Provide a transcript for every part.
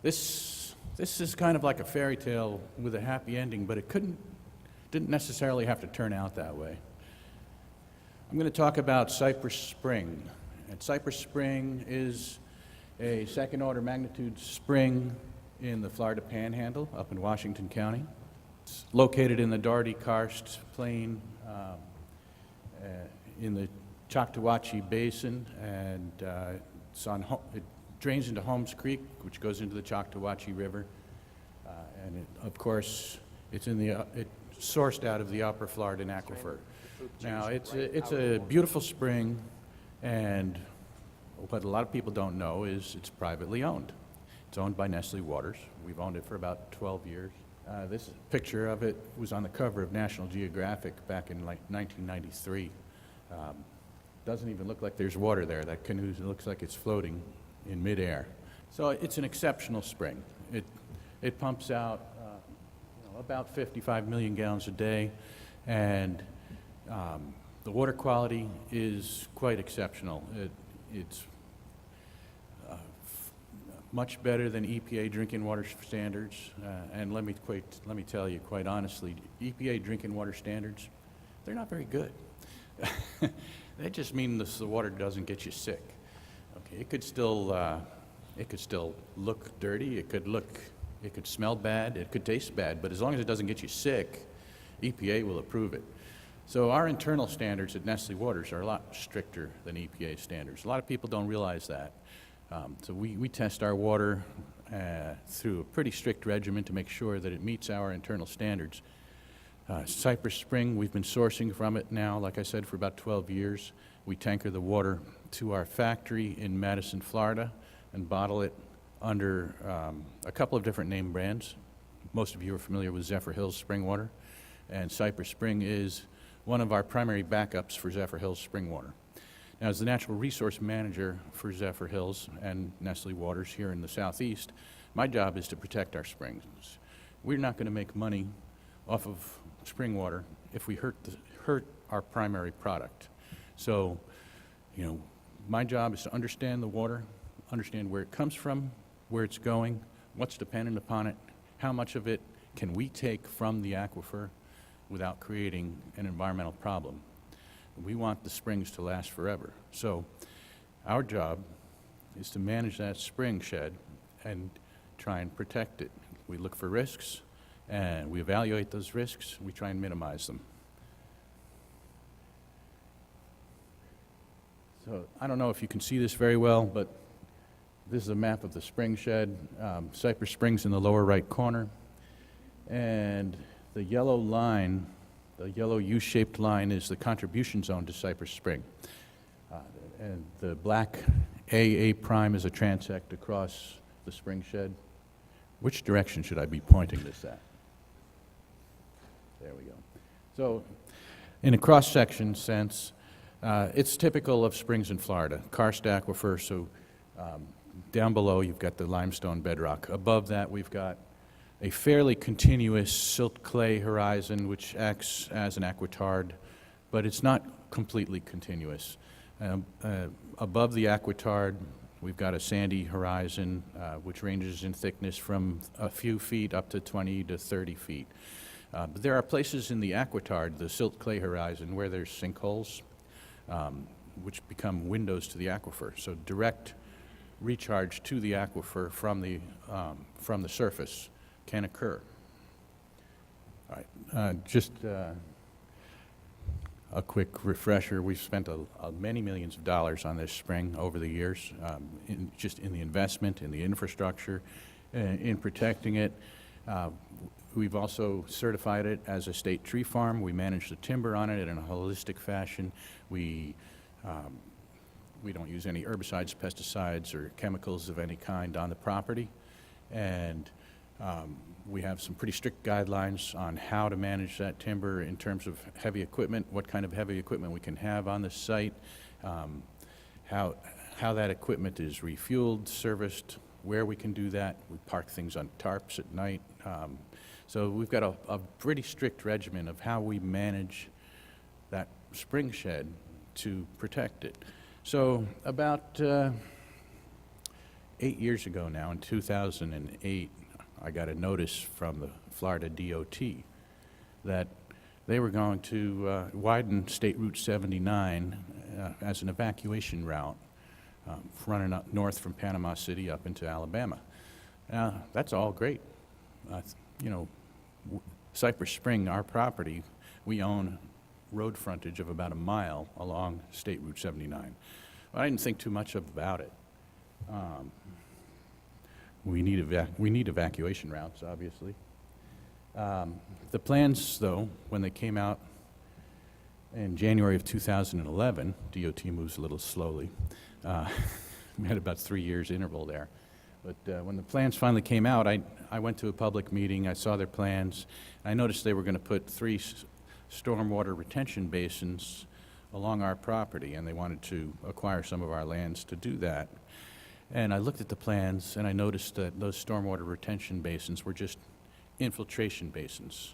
This is kind of like a fairy tale with a happy ending, but it didn't necessarily have to turn out that way. I'm going to talk about Cypress Spring. And Cypress Spring is a second-order magnitude spring in the Florida Panhandle up in Washington County. It's located in the Doherty Karst Plain in the Choctawhatchee Basin, and it drains into Holmes Creek, which goes into the Choctawhatchee River, and of course, it's sourced out of the Upper Floridan Aquifer. Now, it's a beautiful spring, and what a lot of people don't know is it's privately owned. It's owned by Nestle Waters. We've owned it for about 12 years. This picture of it was on the cover of National Geographic back in like 1993. Doesn't even look like there's water there. That canoe looks like it's floating in midair. So it's an exceptional spring. It pumps out about 55 million gallons a day, and the water quality is quite exceptional. It's much better than EPA drinking water standards, and let me tell you quite honestly, EPA drinking water standards, they're not very good. They just mean the water doesn't get you sick. Okay, it could still look dirty. It could smell bad. It could taste bad. But as long as it doesn't get you sick, EPA will approve it. So our internal standards at Nestle Waters are a lot stricter than EPA standards. A lot of people don't realize that. So we test our water through a pretty strict regimen to make sure that it meets our internal standards. Cypress Spring, we've been sourcing from it now, like I said, for about 12 years. We tanker the water to our factory in Madison, Florida, and bottle it under a couple of different name brands. Most of you are familiar with Zephyr Hills spring water, and Cypress Spring is one of our primary backups for Zephyr Hills spring water. Now, as the natural resource manager for Zephyr Hills and Nestle Waters here in the Southeast, my job is to protect our springs. We're not going to make money off of spring water if we hurt our primary product. So, my job is to understand the water, understand where it comes from, where it's going, what's dependent upon it, how much of it can we take from the aquifer without creating an environmental problem. We want the springs to last forever. So our job is to manage that spring shed and try and protect it. We look for risks, and we evaluate those risks. We try and minimize them. So I don't know if you can see this very well, but this is a map of the spring shed. Cypress Springs in the lower right corner. And the yellow line, the yellow U-shaped line, is the contribution zone to Cypress Spring. And the black AA prime is a transect across the spring shed. Which direction should I be pointing this at? There we go. So in a cross-section sense, it's typical of springs in Florida. Karst aquifer, so down below you've got the limestone bedrock. Above that we've got a fairly continuous silt clay horizon which acts as an aquitard, but it's not completely continuous. Above the aquitard we've got a sandy horizon which ranges in thickness from a few feet up to 20 to 30 feet. But there are places in the aquitard, the silt clay horizon, where there's sinkholes which become windows to the aquifer. So direct recharge to the aquifer from the surface can occur. All right, just a quick refresher. We've spent many millions of dollars on this spring over the years, just in the investment, in the infrastructure, in protecting it. We've also certified it as a state tree farm. We manage the timber on it in a holistic fashion. We don't use any herbicides, pesticides, or chemicals of any kind on the property. And we have some pretty strict guidelines on how to manage that timber in terms of heavy equipment, what kind of heavy equipment we can have on the site, how that equipment is refueled, serviced, where we can do that. We park things on tarps at night. So we've got a pretty strict regimen of how we manage that spring shed to protect it. So about 8 years ago now, in 2008, I got a notice from the Florida DOT that they were going to widen State Route 79 as an evacuation route, running up north from Panama City up into Alabama. That's all great. You know, Cypress Spring, our property, we own road frontage of about a mile along State Route 79. But I didn't think too much about it. We need evacuation routes, obviously. The plans, though, when they came out in January of 2011, DOT moves a little slowly. We had about 3 years interval there. But when the plans finally came out, I went to a public meeting, I saw their plans, and I noticed they were going to put 3 stormwater retention basins along our property, and they wanted to acquire some of our lands to do that. And I looked at the plans, and I noticed that those stormwater retention basins were just infiltration basins.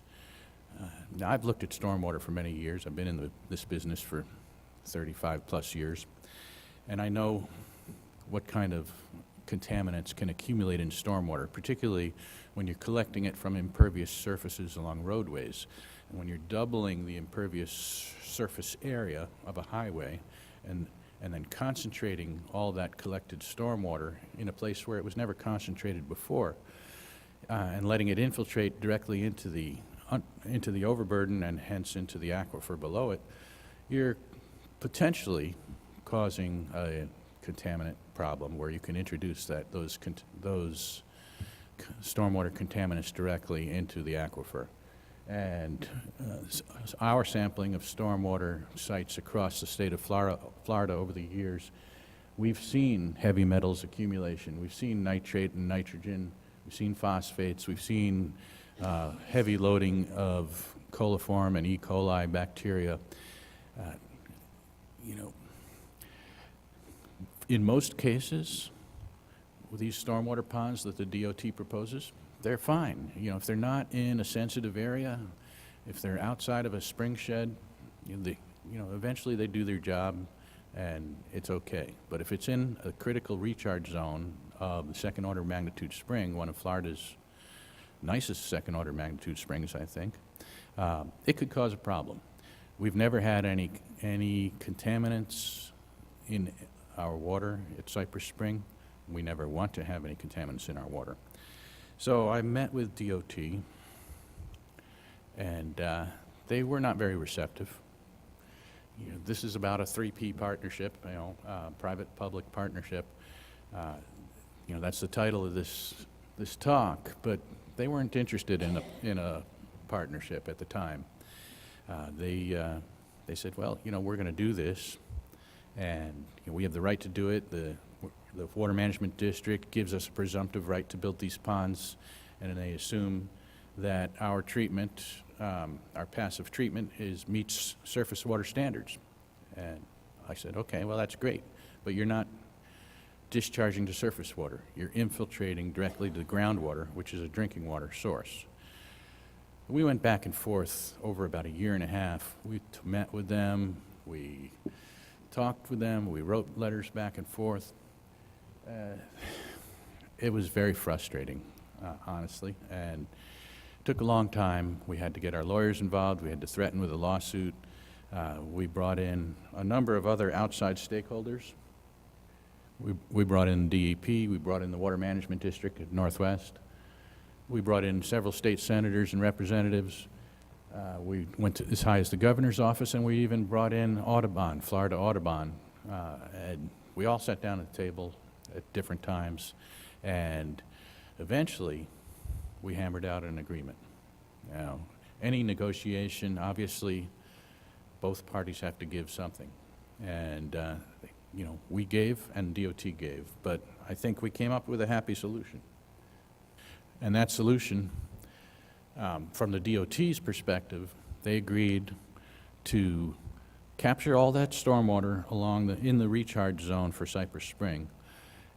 Now, I've looked at stormwater for many years. I've been in this business for 35 plus years, and I know what kind of contaminants can accumulate in stormwater, particularly when you're collecting it from impervious surfaces along roadways. And when you're doubling the impervious surface area of a highway and then concentrating all that collected stormwater in a place where it was never concentrated before, and letting it infiltrate directly into the overburden and hence into the aquifer below it, you're potentially causing a contaminant problem where you can introduce those stormwater contaminants directly into the aquifer. And our sampling of stormwater sites across the state of Florida over the years, we've seen heavy metals accumulation. We've seen nitrate and nitrogen. We've seen phosphates. We've seen heavy loading of coliform and E. coli bacteria. You know, in most cases, with these stormwater ponds that the DOT proposes, they're fine. You know, if they're not in a sensitive area, if they're outside of a spring shed, eventually they do their job and it's okay. But if it's in a critical recharge zone of the second order magnitude spring, one of Florida's nicest second order magnitude springs, I think, it could cause a problem. We've never had any contaminants in our water at Cypress Spring. We never want to have any contaminants in our water. So I met with DOT, and they were not very receptive. You know, this is about a 3P partnership, private-public partnership. That's the title of this talk, but they weren't interested in a partnership at the time. They said, well, we're going to do this, and we have the right to do it. The Water Management District gives us a presumptive right to build these ponds, and they assume that our treatment, our passive treatment, meets surface water standards. And I said, okay, well, that's great, but you're not discharging to surface water. You're infiltrating directly to the groundwater, which is a drinking water source. We went back and forth over about a year and a half. We met with them, we talked with them, we wrote letters back and forth. It was very frustrating, honestly, and it took a long time. We had to get our lawyers involved. We had to threaten with a lawsuit. We brought in a number of other outside stakeholders. We brought in DEP. We brought in the Water Management District at Northwest. We brought in several state senators and representatives. We went as high as the governor's office, and we even brought in Audubon, Florida Audubon. And we all sat down at the table at different times, and eventually we hammered out an agreement. Now, any negotiation, obviously, both parties have to give something. And, we gave and DOT gave, but I think we came up with a happy solution. And that solution, from the DOT's perspective, they agreed to capture all that stormwater in the recharge zone for Cypress Spring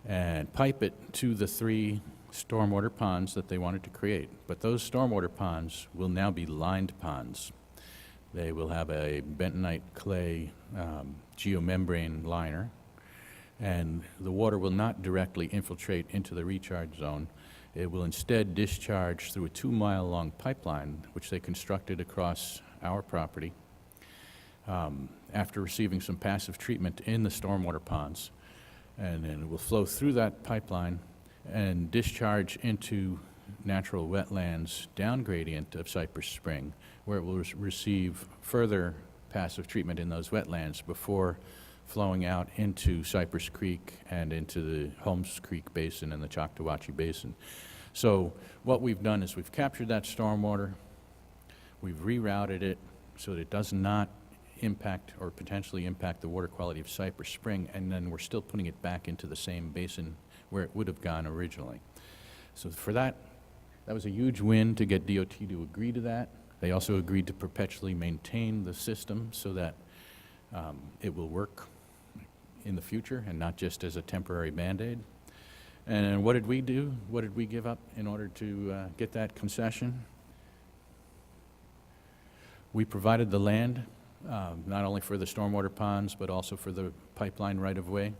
and pipe it to the 3 stormwater ponds that they wanted to create. But those stormwater ponds will now be lined ponds. They will have a bentonite clay geomembrane liner. And the water will not directly infiltrate into the recharge zone. It will instead discharge through a 2-mile-long pipeline, which they constructed across our property, after receiving some passive treatment in the stormwater ponds. And then it will flow through that pipeline and discharge into natural wetlands down gradient of Cypress Spring, where it will receive further passive treatment in those wetlands before flowing out into Cypress Creek and into the Holmes Creek Basin and the Choctawhatchee Basin. So what we've done is we've captured that stormwater, we've rerouted it so that it does not impact or potentially impact the water quality of Cypress Spring, and then we're still putting it back into the same basin where it would have gone originally. So for that was a huge win to get DOT to agree to that. They also agreed to perpetually maintain the system so that it will work in the future and not just as a temporary Band-Aid. And what did we do? What did we give up in order to get that concession? We provided the land, not only for the stormwater ponds, but also for the pipeline right-of-way.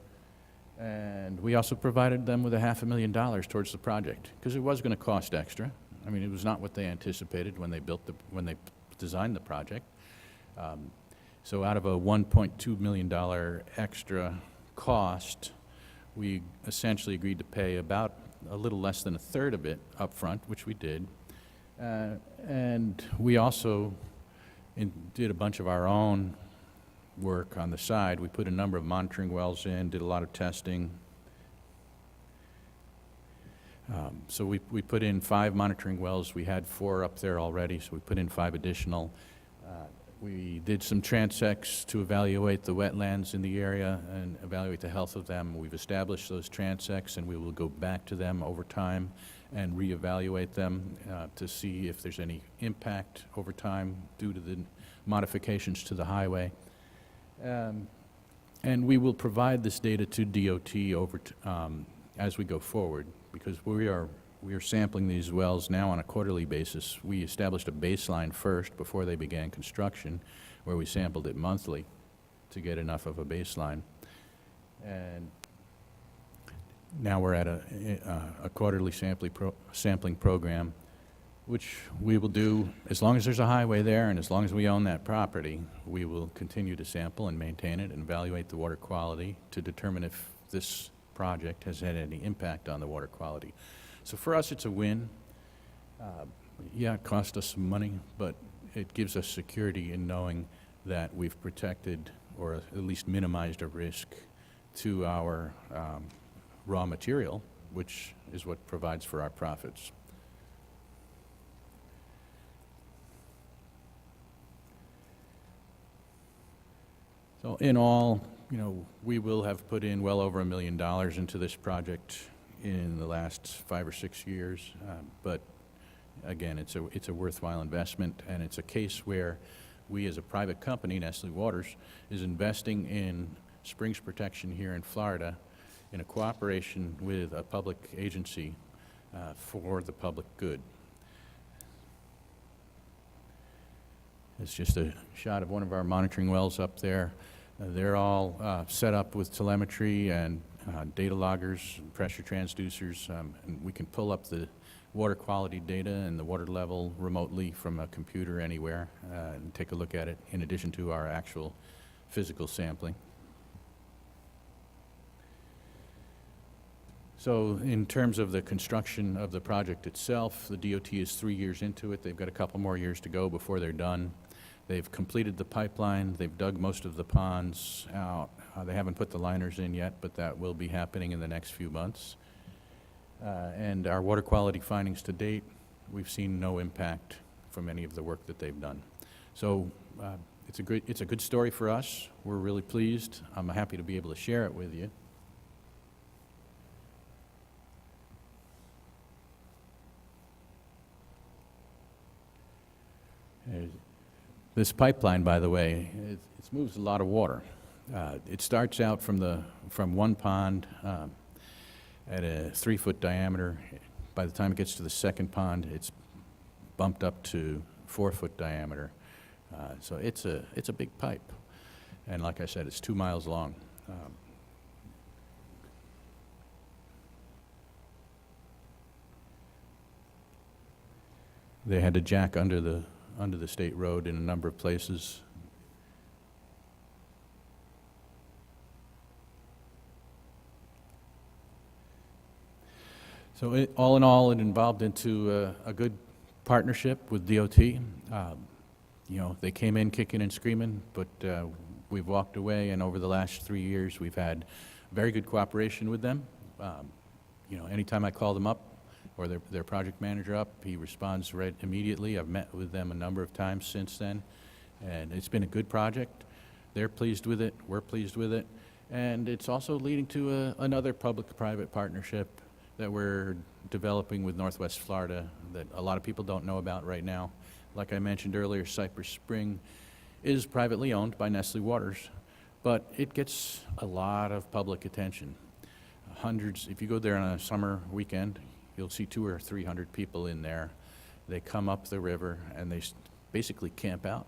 And we also provided them with $500,000 towards the project, because it was going to cost extra. I mean, it was not what they anticipated when they designed the project. So out of a $1.2 million extra cost, we essentially agreed to pay about a little less than a third of it up front, which we did. And we also did a bunch of our own work on the side. We put a number of monitoring wells in, did a lot of testing. So we put in 5 monitoring wells. We had 4 up there already, so we put in 5 additional. We did some transects to evaluate the wetlands in the area and evaluate the health of them. We've established those transects, and we will go back to them over time and reevaluate them to see if there's any impact over time due to the modifications to the highway. And we will provide this data to DOT as we go forward, because we are sampling these wells now on a quarterly basis. We established a baseline first before they began construction, where we sampled it monthly to get enough of a baseline. And now we're at a quarterly sampling program, which we will do as long as there's a highway there and as long as we own that property. We will continue to sample and maintain it and evaluate the water quality to determine if this project has had any impact on the water quality. So for us, it's a win. Yeah, it cost us some money, but it gives us security in knowing that we've protected or at least minimized a risk to our raw material, which is what provides for our profits. So in all, we will have put in well over $1 million into this project in the last 5 or 6 years, but again, it's a worthwhile investment, and it's a case where we as a private company, Nestle Waters, is investing in springs protection here in Florida in a cooperation with a public agency for the public good. It's just a shot of one of our monitoring wells up there. They're all set up with telemetry and data loggers, and pressure transducers, and we can pull up the water quality data and the water level remotely from a computer anywhere and take a look at it in addition to our actual physical sampling. So in terms of the construction of the project itself, the DOT is 3 years into it. They've got a couple more years to go before they're done. They've completed the pipeline. They've dug most of the ponds out. They haven't put the liners in yet, but that will be happening in the next few months. And our water quality findings to date, we've seen no impact from any of the work that they've done. So it's a good story for us. We're really pleased. I'm happy to be able to share it with you. This pipeline, by the way, it moves a lot of water. It starts out from one pond at a 3-foot diameter. By the time it gets to the second pond, it's bumped up to 4-foot diameter. So it's a big pipe, and like I said, it's 2 miles long. They had to jack under the state road in a number of places. So all in all, it involved into a good partnership with DOT. You know, they came in kicking and screaming, but we've walked away, and over the last 3 years, we've had very good cooperation with them. You know, anytime I call them up, or their project manager up, he responds right immediately. I've met with them a number of times since then, and it's been a good project. They're pleased with it, we're pleased with it, and it's also leading to another public-private partnership that we're developing with Northwest Florida that a lot of people don't know about right now. Like I mentioned earlier, Cypress Spring is privately owned by Nestle Waters, but it gets a lot of public attention. Hundreds, if you go there on a summer weekend, you'll see 200 or 300 people in there. They come up the river and they basically camp out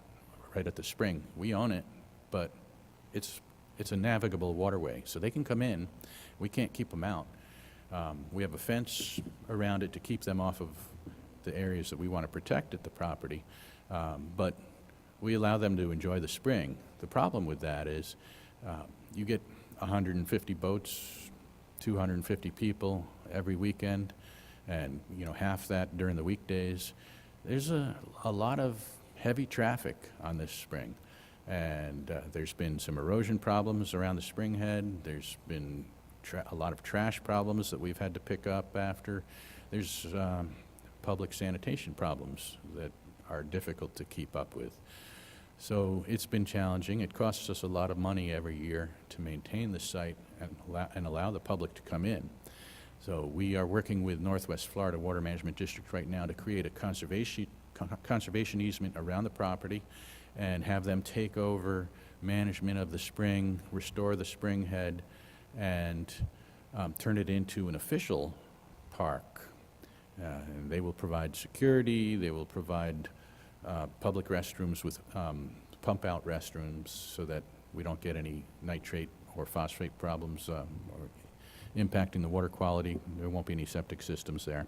right at the spring. We own it, but it's a navigable waterway, so they can come in. We can't keep them out. We have a fence around it to keep them off of the areas that we want to protect at the property, but we allow them to enjoy the spring. The problem with that is you get 150 boats, 250 people every weekend, and you know, half that during the weekdays. There's a lot of heavy traffic on this spring, and there's been some erosion problems around the spring head. There's been a lot of trash problems that we've had to pick up after. There's public sanitation problems that are difficult to keep up with. So it's been challenging. It costs us a lot of money every year to maintain the site and allow the public to come in. So we are working with Northwest Florida Water Management District right now to create a conservation easement around the property and have them take over management of the spring, restore the spring head, and turn it into an official park. And they will provide security, they will provide public restrooms with pump-out restrooms so that we don't get any nitrate or phosphate problems or impacting the water quality. There won't be any septic systems there.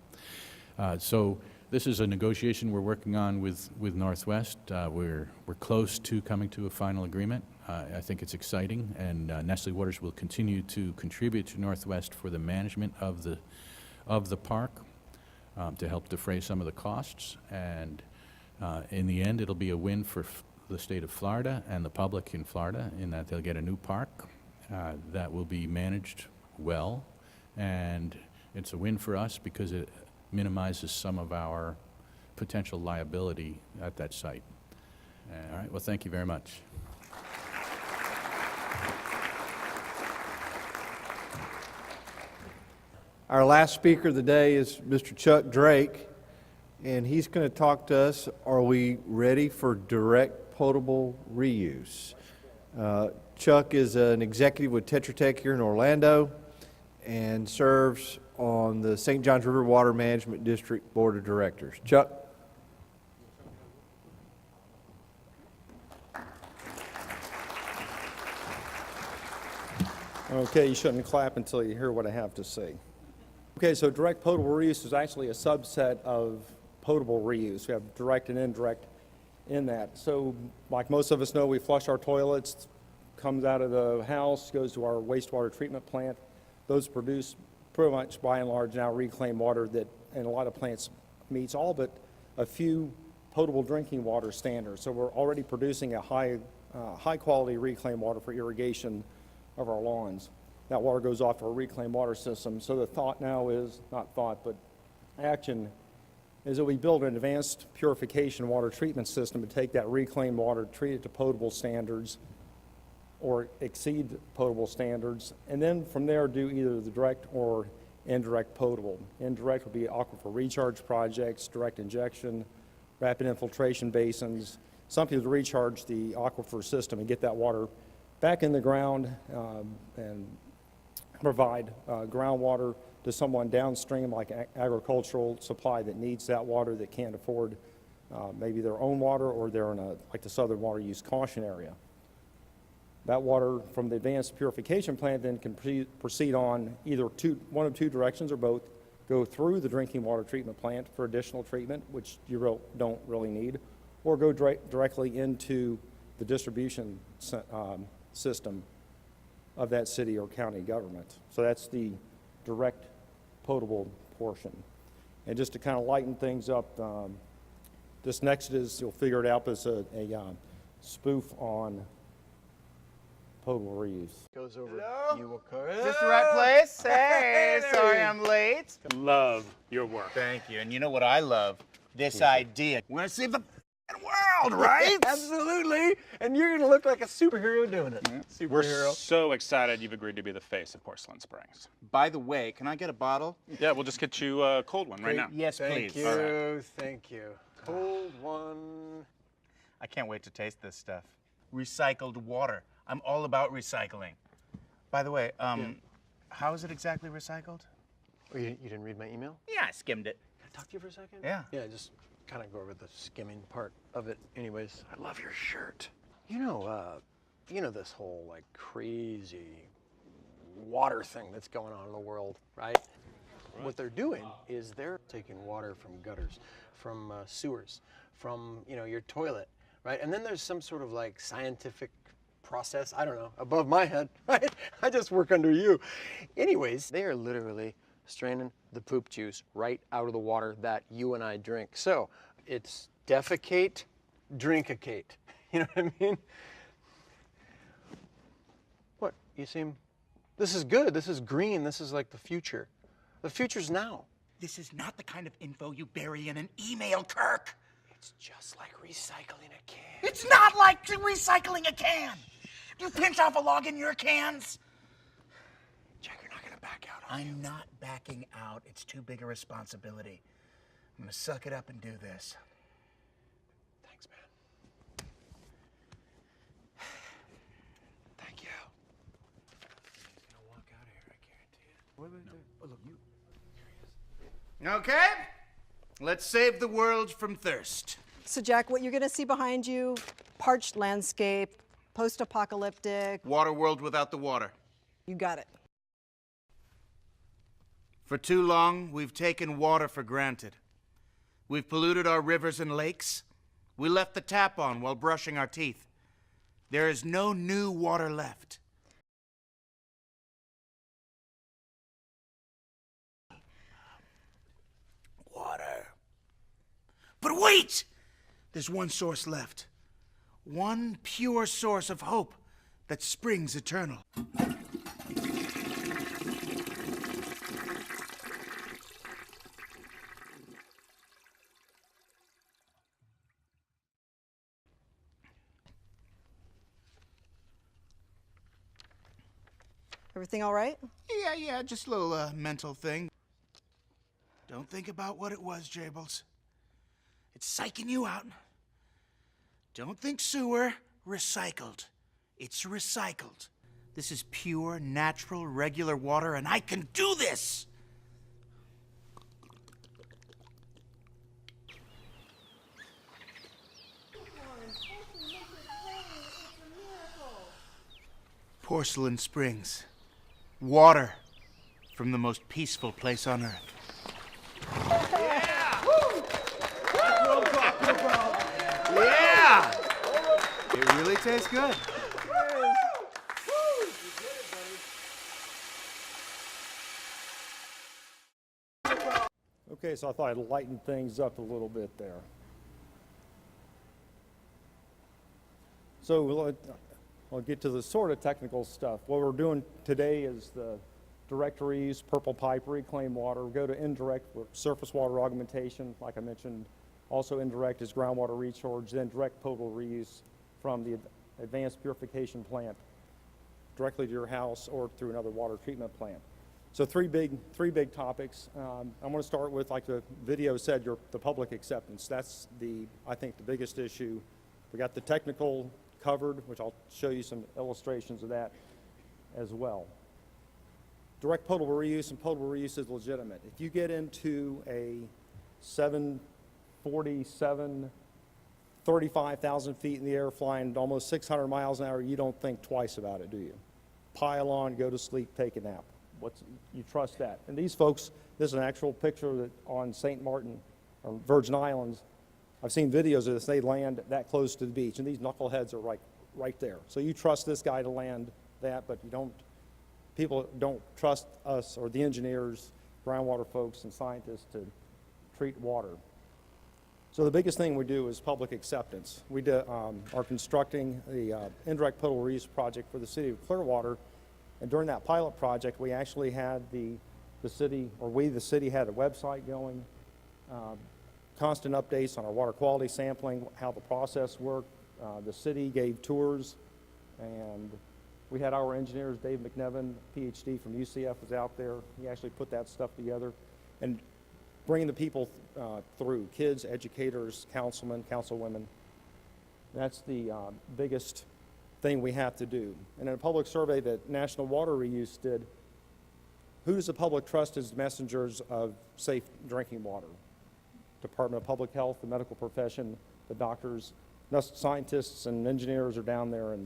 So this is a negotiation we're working on with Northwest. We're close to coming to a final agreement. I think it's exciting, and Nestle Waters will continue to contribute to Northwest for the management of the park to help defray some of the costs. And in the end, it'll be a win for the state of Florida and the public in Florida in that they'll get a new park that will be managed well, and it's a win for us because it minimizes some of our potential liability at that site. All right, well, thank you very much. Our last speaker of the day is Mr. Chuck Drake, and he's going to talk to us, are we ready for direct potable reuse? Chuck is an executive with Tetra Tech here in Orlando and serves on the St. Johns River Water Management District Board of Directors. Chuck? Okay, you shouldn't clap until you hear what I have to say. Okay, so direct potable reuse is actually a subset of potable reuse. We have direct and indirect in that. So like most of us know, we flush our toilets, comes out of the house, goes to our wastewater treatment plant. Those produce pretty much by and large now reclaimed water that in a lot of plants meets all but a few potable drinking water standards. So we're already producing a high quality reclaimed water for irrigation of our lawns. That water goes off to a reclaimed water system. So the thought now is, not thought, but action is that we build an advanced purification water treatment system to take that reclaimed water, treat it to potable standards or exceed potable standards, and then from there do either the direct or indirect potable. Indirect would be aquifer recharge projects, direct injection, rapid infiltration basins, something to recharge the aquifer system and get that water back in the ground and provide groundwater to someone downstream, like agricultural supply that needs that water, that can't afford maybe their own water, or they're in like the Southern Water Use Caution area. That water from the advanced purification plant then can proceed on either one of two directions or both go through the drinking water treatment plant for additional treatment, which you don't really need, or go directly into the distribution system of that city or county government. So that's the direct potable portion. And just to kind of lighten things up, this next is, you'll figure it out, but it's a spoof on potable reuse. Goes over. Hello? You will come. Is this the right place? Hey, there sorry he is. I'm late. Love your work. Thank you. And you know what I love? This idea. We're gonna save the world, right? Absolutely. And you're going to look like a superhero doing it. We're Superhero. so excited you've agreed to be the face of Porcelain Springs. By the way, can I get a bottle? Yeah, we'll just get you a cold one right now. Yes, Thank please. you. All right. Thank you. Cold one. I can't wait to taste this stuff. Recycled water. I'm all about recycling. By the way, how is it exactly recycled? Oh, you didn't read my email? Yeah, I skimmed it. Can I talk to you for a second? Yeah. Yeah, just kind of go over the skimming part of it. Anyways, I love your shirt. You know this whole like crazy water thing that's going on in the world, right? What they're doing is they're taking water from gutters, from sewers, from your toilet, right? And then there's some sort of like scientific process, I don't know, above my head, right? I just work under you. Anyways, they are literally straining the poop juice right out of the water that you and I drink. So it's defecate, drinkicate. You know what I mean? What, you seem, this is good, this is green, this is like the future. The future's now. This is not the kind of info you bury in an email, Kirk. It's just like recycling a can. It's not like recycling a can. You pinch off a log in your cans. Jack, you're not gonna back out, are you? I'm not backing out. It's too big a responsibility. I'm gonna suck it up and do this. Thanks, man. Thank you. He's gonna walk out of here, I guarantee it. Oh, look, you. Okay, let's save the world from thirst. So, Jack, what you're going to see behind you, parched landscape, post-apocalyptic. Water world without the water. You got it. For too long, we've taken water for granted. We've polluted our rivers and lakes. We left the tap on while brushing our teeth. There is no new water left. Water. But wait! There's one source left. One pure source of hope that springs eternal. Everything all right? Yeah, just a little mental thing. Don't think about what it was, Jables. It's psyching you out. Don't think sewer, recycled. It's recycled. This is pure, natural, regular water, and I can do this! Porcelain Springs. Water from the most peaceful place on earth. Yeah! It really tastes good. Okay, so I thought I'd lighten things up a little bit there. So I'll get to the sort of technical stuff. What we're doing today is the direct reuse, purple pipe, reclaimed water. We'll go to indirect surface water augmentation, like I mentioned. Also indirect is groundwater recharge, then direct potable reuse from the advanced purification plant directly to your house or through another water treatment plant. So three big topics. I'm going to start with, like the video said, the public acceptance. That's I think the biggest issue. We got the technical covered, which I'll show you some illustrations of that as well. Direct potable reuse and potable reuse is legitimate. If you get into a 747, 35,000 feet in the air flying almost 600 miles an hour, you don't think twice about it, do you? Pile on, go to sleep, take a nap. You trust that. And these folks This is an actual picture that on St. Martin, or Virgin Islands. I've seen videos of this. They land that close to the beach, and these knuckleheads are right there. So you trust this guy to land that, but people don't trust us or the engineers, groundwater folks, and scientists to treat water. So the biggest thing we do is public acceptance. We are constructing the indirect potable reuse project for the city of Clearwater, and during that pilot project, we actually had the city had a website going, constant updates on our water quality sampling, how the process worked. The city gave tours, and we had our engineers, Dave McNevin, PhD from UCF, was out there. He actually put that stuff together, and bringing the people through, kids, educators, councilmen, councilwomen. That's the biggest thing we have to do. And in a public survey that National Water Reuse did, who does the public trust as messengers of safe drinking water? Department of Public Health, the medical profession, the doctors, scientists and engineers are down there,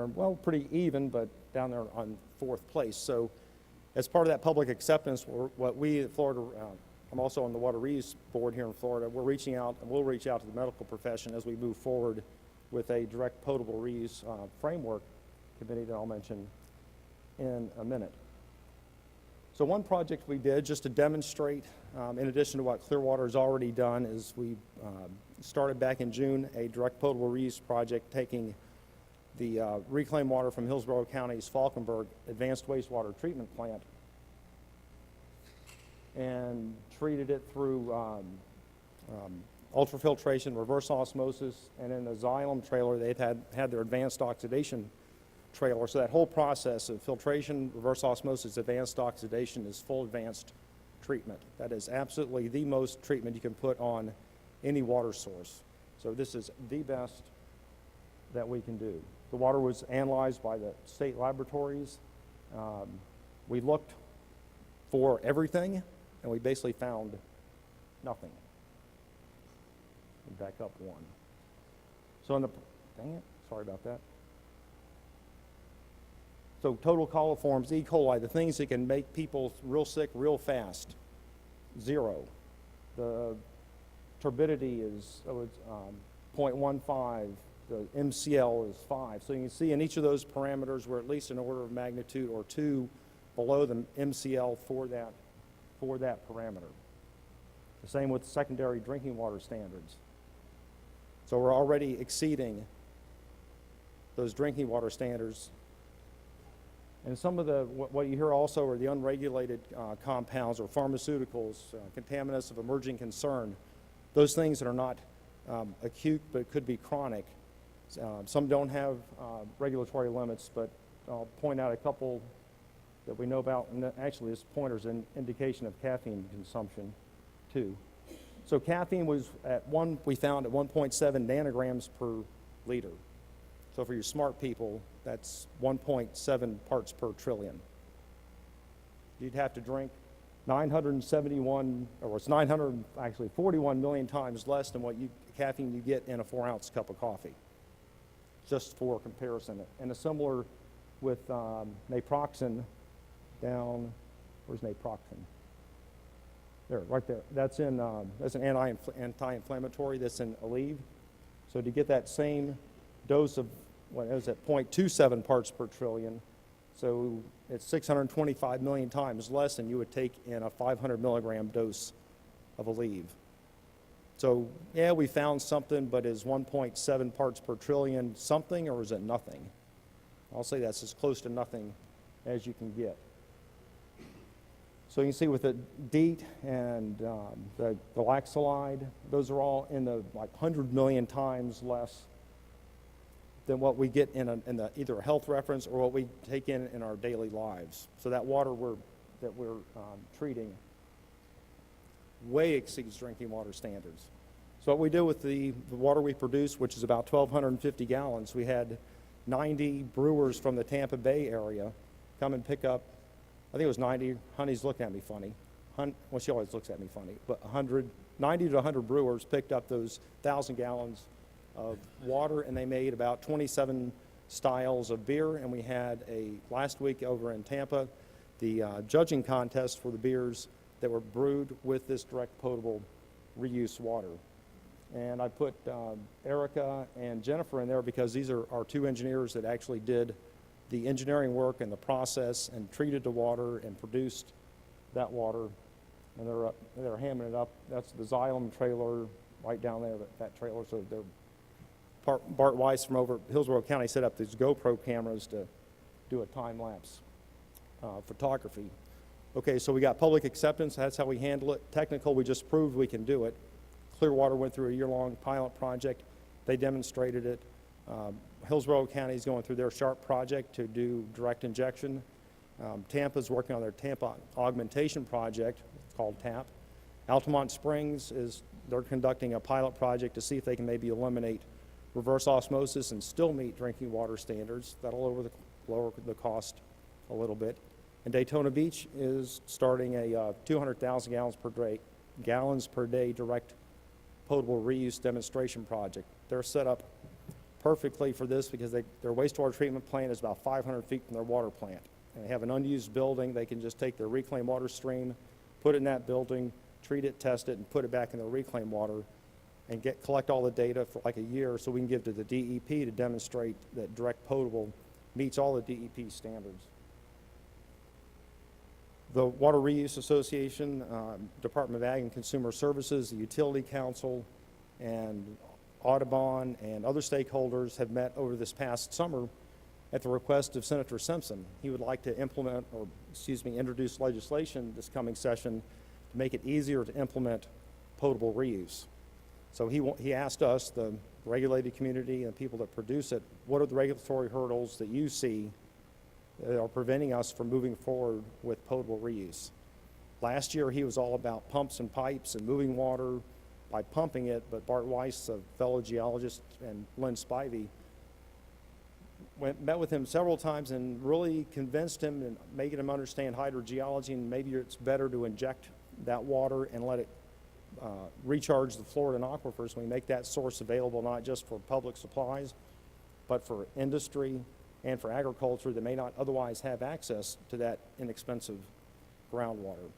well, pretty even, but down there on fourth place. So as part of that public acceptance, what we at Florida, I'm also on the Water Reuse Board here in Florida, we're reaching out, and we'll reach out to the medical profession as we move forward with a direct potable reuse framework committee that I'll mention in a minute. So one project we did just to demonstrate, in addition to what Clearwater has already done, is we started back in June a direct potable reuse project taking the reclaimed water from Hillsborough County's Falkenberg Advanced Wastewater Treatment Plant and treated it through ultrafiltration, reverse osmosis, and in the Xylem trailer, they've had their advanced oxidation trailer. So that whole process of filtration, reverse osmosis, advanced oxidation is full advanced treatment. That is absolutely the most treatment you can put on any water source. So this is the best that we can do. The water was analyzed by the state laboratories. We looked for everything, and we basically found nothing. Back up one. So in the, dang it, sorry about that. So total coliforms, E. coli, the things that can make people real sick real fast, 0. The turbidity is 0.15. The MCL is 5. So you can see in each of those parameters we're at least an order of magnitude or 2 below the MCL for that parameter. The same with secondary drinking water standards. So we're already exceeding those drinking water standards. And some of what you hear also are the unregulated compounds or pharmaceuticals, contaminants of emerging concern, those things that are not acute but could be chronic. Some don't have regulatory limits, but I'll point out a couple that we know about, and actually this pointer's an indication of caffeine consumption too. So caffeine was we found at 1.7 nanograms per liter. So for your smart people, that's 1.7 parts per trillion. You'd have to drink 41 million times less than what caffeine you get in a 4-ounce cup of coffee, just for comparison. And a similar with naproxen down, where's naproxen? There, right there. That's an anti-inflammatory that's in Aleve. So to get that same dose of, what is it, 0.27 parts per trillion, so it's 625 million times less than you would take in a 500 milligram dose of Aleve. So yeah, we found something, but is 1.7 parts per trillion something, or is it nothing? I'll say that's as close to nothing as you can get. So you can see with the DEET and the galaxolide, those are all in the 100 million times less than what we get in either a health reference or what we take in our daily lives. So that water that we're treating way exceeds drinking water standards. So what we do with the water we produce, which is about 1,250 gallons, we had 90 brewers from the Tampa Bay area come and pick up, I think it was 90, Honey's looking at me funny. Well, she always looks at me funny, but 90 to 100 brewers picked up those 1,000 gallons of water, and they made about 27 styles of beer. And we had last week over in Tampa, the judging contest for the beers that were brewed with this direct potable reuse water. And I put Erica and Jennifer in there because these are our two engineers that actually did the engineering work and the process and treated the water and produced that water. And they're hamming it up. That's the Xylem trailer right down there, that trailer. So Bart Weiss from over Hillsborough County set up these GoPro cameras to do a time-lapse photography. Okay, so we got public acceptance. That's how we handle it. Technical, we just proved we can do it. Clearwater went through a year-long pilot project. They demonstrated it. Hillsborough County is going through their SHARP project to do direct injection. Tampa's working on their Tampa augmentation project called TAP. Altamont Springs they're conducting a pilot project to see if they can maybe eliminate reverse osmosis and still meet drinking water standards. That'll lower the cost a little bit. And Daytona Beach is starting a 200,000 gallons per day direct potable reuse demonstration project. They're set up perfectly for this because their wastewater treatment plant is about 500 feet from their water plant. And they have an unused building. They can just take their reclaimed water stream, put it in that building, treat it, test it, and put it back in their reclaimed water and collect all the data for like a year so we can give to the DEP to demonstrate that direct potable meets all the DEP standards. The Water Reuse Association, Department of Ag and Consumer Services, the Utility Council, and Audubon and other stakeholders have met over this past summer at the request of Senator Simpson. He would like to introduce legislation this coming session to make it easier to implement potable reuse. So he asked us, the regulated community and people that produce it, what are the regulatory hurdles that you see that are preventing us from moving forward with potable reuse? Last year, he was all about pumps and pipes and moving water by pumping it, but Bart Weiss, a fellow geologist, and Lynn Spivey met with him several times and really convinced him and making him understand hydrogeology, and maybe it's better to inject that water and let it recharge the Floridan aquifers. We make that source available not just for public supplies, but for industry and for agriculture that may not otherwise have access to that inexpensive groundwater.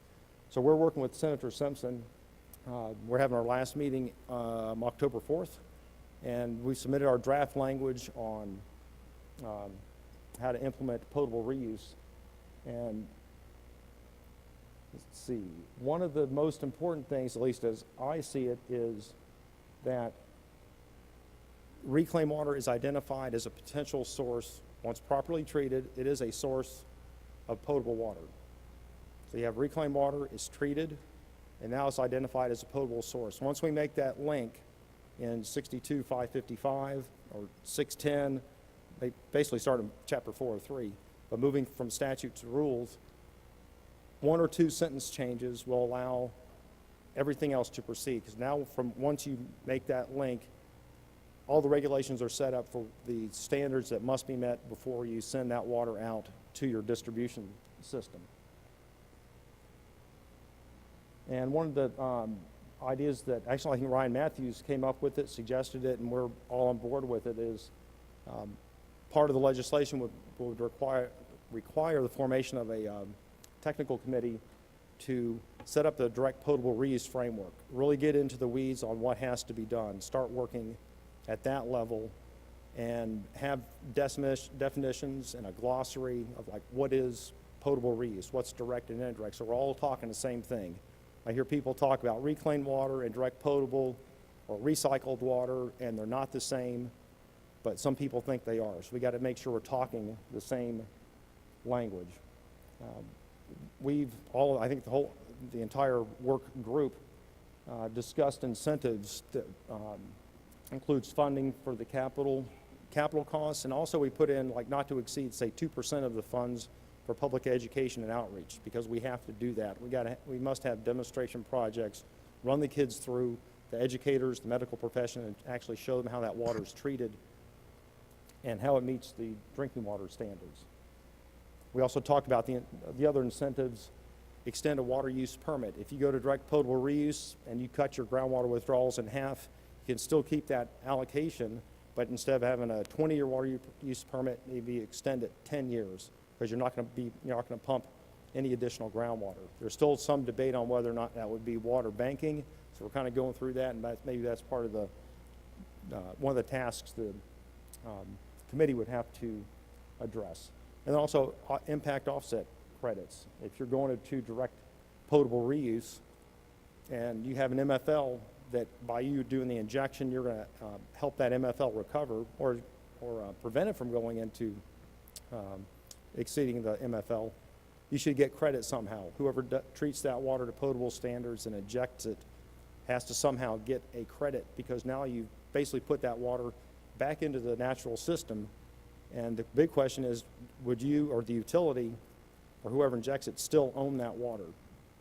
So we're working with Senator Simpson. We're having our last meeting October 4th, and we submitted our draft language on how to implement potable reuse. And let's see, one of the most important things, at least as I see it, is that reclaimed water is identified as a potential source. Once properly treated, it is a source of potable water. So you have reclaimed water, it's treated, and now it's identified as a potable source. Once we make that link in 62-555 or 610, they basically start in chapter 403, but moving from statute to rules, one or two sentence changes will allow everything else to proceed, because now once you make that link, all the regulations are set up for the standards that must be met before you send that water out to your distribution system. And one of the ideas that actually I think Ryan Matthews came up with it, suggested it, and we're all on board with it, is part of the legislation would require the formation of a technical committee to set up the direct potable reuse framework, really get into the weeds on what has to be done, start working at that level, and have definitions and a glossary of like what is potable reuse, what's direct and indirect, so we're all talking the same thing. I hear people talk about reclaimed water and direct potable or recycled water, and they're not the same, but some people think they are, so we got to make sure we're talking the same language. I think the entire work group discussed incentives that includes funding for the capital costs, and also we put in like not to exceed, say, 2% of the funds for public education and outreach, because we have to do that. We must have demonstration projects, run the kids through, the educators, the medical profession, and actually show them how that water is treated and how it meets the drinking water standards. We also talked about the other incentives, extend a water use permit. If you go to direct potable reuse and you cut your groundwater withdrawals in half, you can still keep that allocation, but instead of having a 20-year water use permit, maybe extend it 10 years, because you're not going to pump any additional groundwater. There's still some debate on whether or not that would be water banking, so we're kind of going through that, and maybe that's part of the one of the tasks the committee would have to address. And then also impact offset credits. If you're going to direct potable reuse and you have an MFL that by you doing the injection, you're going to help that MFL recover or prevent it from going into exceeding the MFL, you should get credit somehow. Whoever treats that water to potable standards and injects it has to somehow get a credit, because now you basically put that water back into the natural system. And the big question is, would you or the utility or whoever injects it still own that water?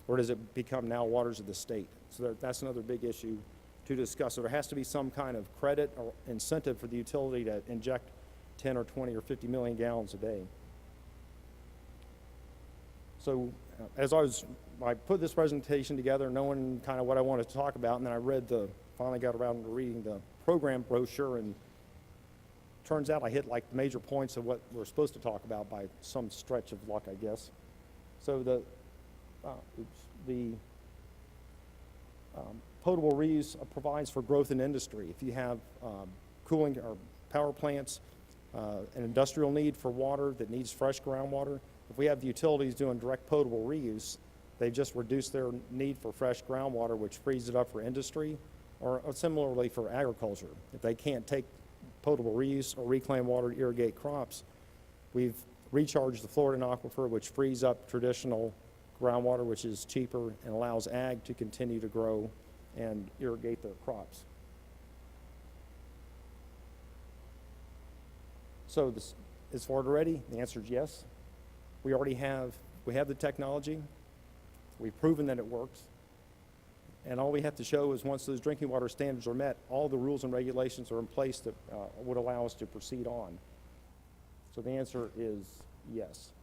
Or does it become now waters of the state? So that's another big issue to discuss. So there has to be some kind of credit or incentive for the utility to inject 10 or 20 or 50 million gallons a day. So I put this presentation together knowing kind of what I wanted to talk about, and then I finally got around to reading the program brochure, and turns out I hit like the major points of what we're supposed to talk about by some stretch of luck, I guess. So the potable reuse provides for growth in industry. If you have cooling or power plants, an industrial need for water that needs fresh groundwater, if we have the utilities doing direct potable reuse, they just reduce their need for fresh groundwater, which frees it up for industry, or similarly for agriculture. If they can't take potable reuse or reclaimed water to irrigate crops, we've recharged the Florida aquifer, which frees up traditional groundwater, which is cheaper and allows ag to continue to grow and irrigate their crops. So is Florida ready? The answer is yes. We have the technology. We've proven that it works. And all we have to show is once those drinking water standards are met, all the rules and regulations are in place that would allow us to proceed on. So the answer is yes.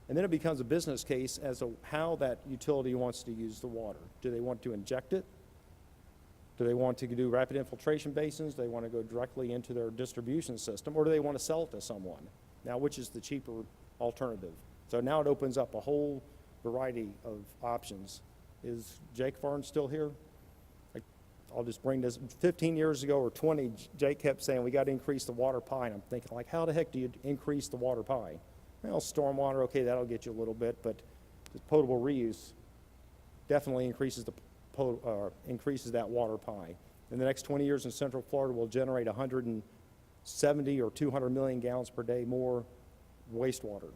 And then it becomes a business case as to how that utility wants to use the water. Do they want to inject it? Do they want to do rapid infiltration basins? Do they want to go directly into their distribution system? Or do they want to sell it to someone? Now, which is the cheaper alternative? So now it opens up a whole variety of options. Is Jake Farn still here? I'll just bring this. 15 years ago or 20, Jake kept saying, we got to increase the water pie. And I'm thinking, like, how the heck do you increase the water pie? Well, stormwater, okay, that'll get you a little bit, but the potable reuse definitely increases that water pie. In the next 20 years in Central Florida, we'll generate 170 or 200 million gallons per day more wastewater.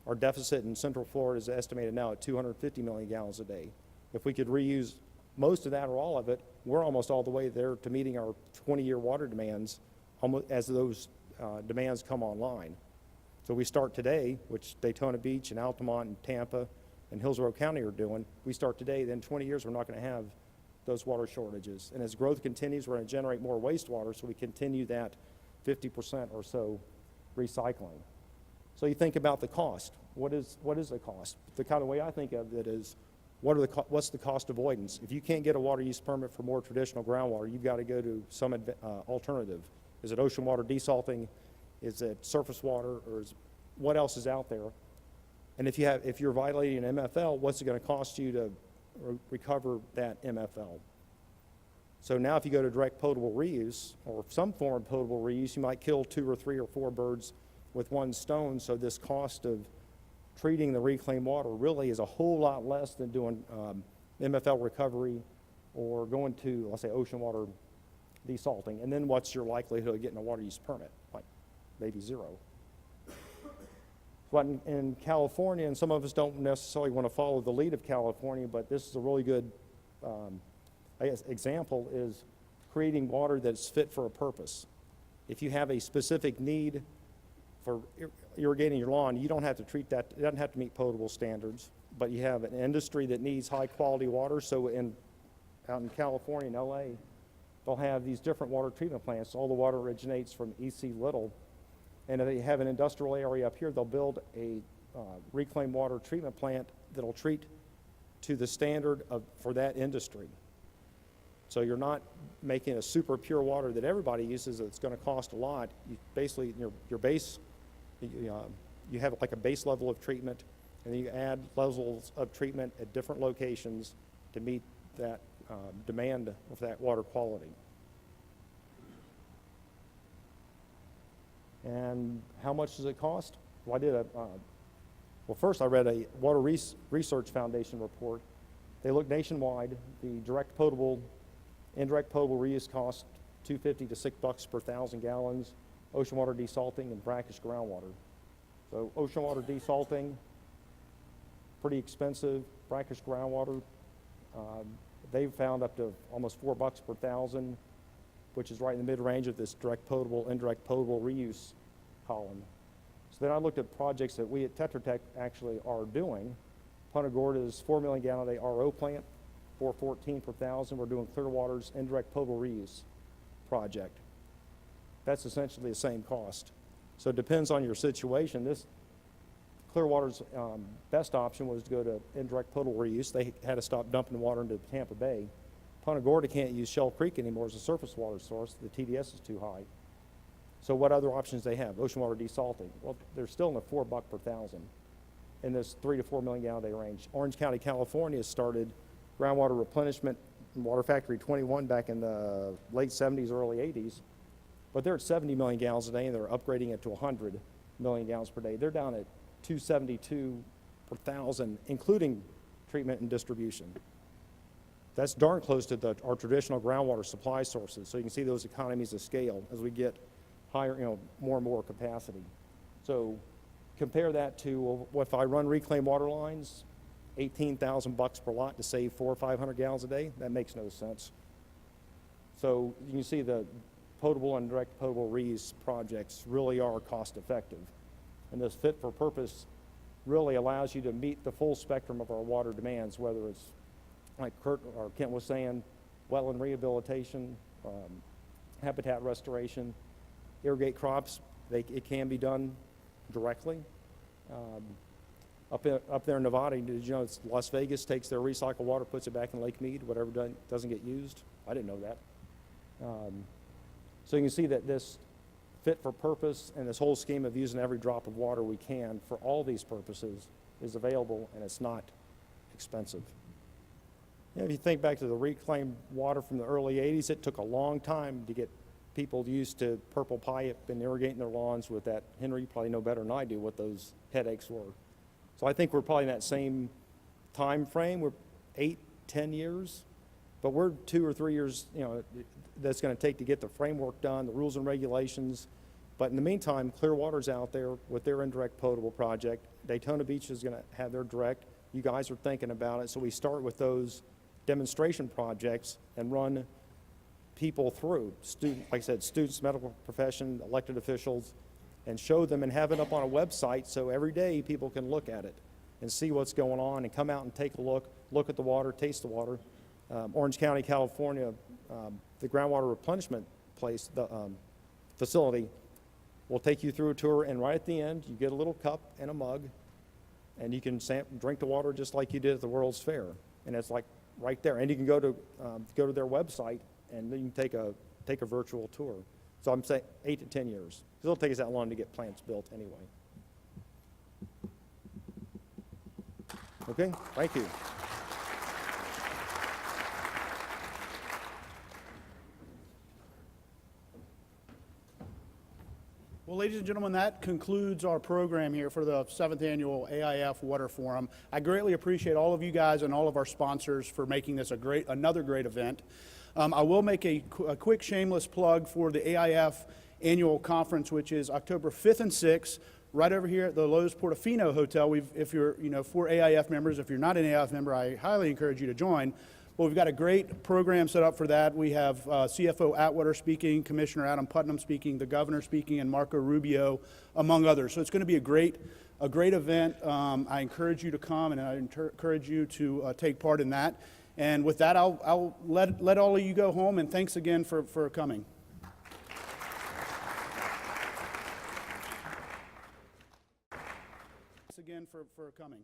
Our deficit in Central Florida is estimated now at 250 million gallons a day. If we could reuse most of that or all of it, we're almost all the way there to meeting our 20-year water demands as those demands come online. So we start today, which Daytona Beach and Altamont and Tampa and Hillsborough County are doing. We start today, then 20 years we're not going to have those water shortages. And as growth continues, we're going to generate more wastewater, so we continue that 50% or so recycling. So you think about the cost. What is the cost? The kind of way I think of it is, what's the cost avoidance? If you can't get a water use permit for more traditional groundwater, you've got to go to some alternative. Is it ocean water desalting? Is it surface water? Or what else is out there? And if you're violating an MFL, what's it going to cost you to recover that MFL? So now if you go to direct potable reuse or some form of potable reuse, you might kill 2 or 3 or 4 birds with one stone. So this cost of treating the reclaimed water really is a whole lot less than doing MFL recovery or going to, let's say, ocean water desalting. And then what's your likelihood of getting a water use permit? Like maybe 0. But in California, and some of us don't necessarily want to follow the lead of California, but this is a really good example, is creating water that's fit for a purpose. If you have a specific need for irrigating your lawn, you don't have to treat that. It doesn't have to meet potable standards, but you have an industry that needs high quality water. So out in California, in LA, they'll have these different water treatment plants. All the water originates from EC Little. And if they have an industrial area up here, they'll build a reclaimed water treatment plant that'll treat to the standard for that industry. So you're not making a super pure water that everybody uses that's going to cost a lot. You basically, your base, you have like a base level of treatment, And then you add levels of treatment at different locations to meet that demand of that water quality. And how much does it cost? Well, well, first I read a Water Research Foundation report. They looked nationwide. The direct potable, indirect potable reuse cost $2.50 to $6 per 1,000 gallons. Ocean water desalting and brackish groundwater. So ocean water desalting, pretty expensive. Brackish groundwater, they've found up to almost $4 per 1,000, which is right in the mid-range of this direct potable, indirect potable reuse column. So then I looked at projects that we at Tetra Tech actually are doing. Punta Gorda's 4 million gallon a day RO plant, $4.14 per 1,000. We're doing Clearwater's indirect potable reuse project. That's essentially the same cost. So it depends on your situation. This Clearwater's best option was to go to indirect potable reuse. They had to stop dumping water into Tampa Bay. Punta Gorda can't use Shell Creek anymore as a surface water source. The TDS is too high. So what other options they have? Ocean water desalting. Well, they're still in the $4 per 1,000 in this 3 to 4 million gallon a day range. Orange County, California started groundwater replenishment in Water Factory 21 back in the late 70s, early 80s. But they're at 70 million gallons a day and they're upgrading it to 100 million gallons per day. They're down at 272 per 1,000, including treatment and distribution. That's darn close to our traditional groundwater supply sources. So you can see those economies of scale as we get higher, more and more capacity. So compare that to if I run reclaimed water lines, $18,000 per lot to save 400 or 500 gallons a day. That makes no sense. So you can see the potable and direct potable reuse projects really are cost effective. And this fit for purpose really allows you to meet the full spectrum of our water demands, whether it's like Kent was saying, wetland rehabilitation, habitat restoration, irrigate crops. It can be done directly. Up there in Nevada, did you know it's Las Vegas takes their recycled water, puts it back in Lake Mead, whatever doesn't get used? I didn't know that. So you can see that this fit for purpose and this whole scheme of using every drop of water we can for all these purposes is available, and it's not expensive. If you think back to the reclaimed water from the early 80s, it took a long time to get people used to purple pipe and irrigating their lawns with that. Henry, you probably know better than I do what those headaches were. So I think we're probably in that same time frame. We're 8-10 years, but we're 2 or 3 years, that's going to take to get the framework done, the rules and regulations. But in the meantime, Clearwater's out there with their indirect potable project. Daytona Beach is going to have their direct. You guys are thinking about it. So we start with those demonstration projects and run people through, like I said, students, medical profession, elected officials, and show them and have it up on a website so every day people can look at it and see what's going on and come out and take a look at the water, taste the water. Orange County, California, the groundwater replenishment place, the facility, will take you through a tour, and right at the end, you get a little cup and a mug, and you can drink the water just like you did at the World's Fair, and it's like right there. And you can go to their website, and then you can take a virtual tour. So I'm saying 8 to 10 years. It'll take us that long to get plants built anyway. Okay, thank you. Well, ladies and gentlemen, that concludes our program here for the 7th Annual AIF Water Forum. I greatly appreciate all of you guys and all of our sponsors for making this another great event. I will make a quick shameless plug for the AIF Annual Conference, which is October 5th and 6th, right over here at the Lowe's Portofino Hotel. If you're, for AIF members, if you're not an AIF member, I highly encourage you to join. Well, we've got a great program set up for that. We have CFO Atwater speaking, Commissioner Adam Putnam speaking, the Governor speaking, and Marco Rubio, among others. So it's going to be a great event. I encourage you to come, and I encourage you to take part in that. And with that, I'll let all of you go home, and thanks again for coming. Thanks again for coming.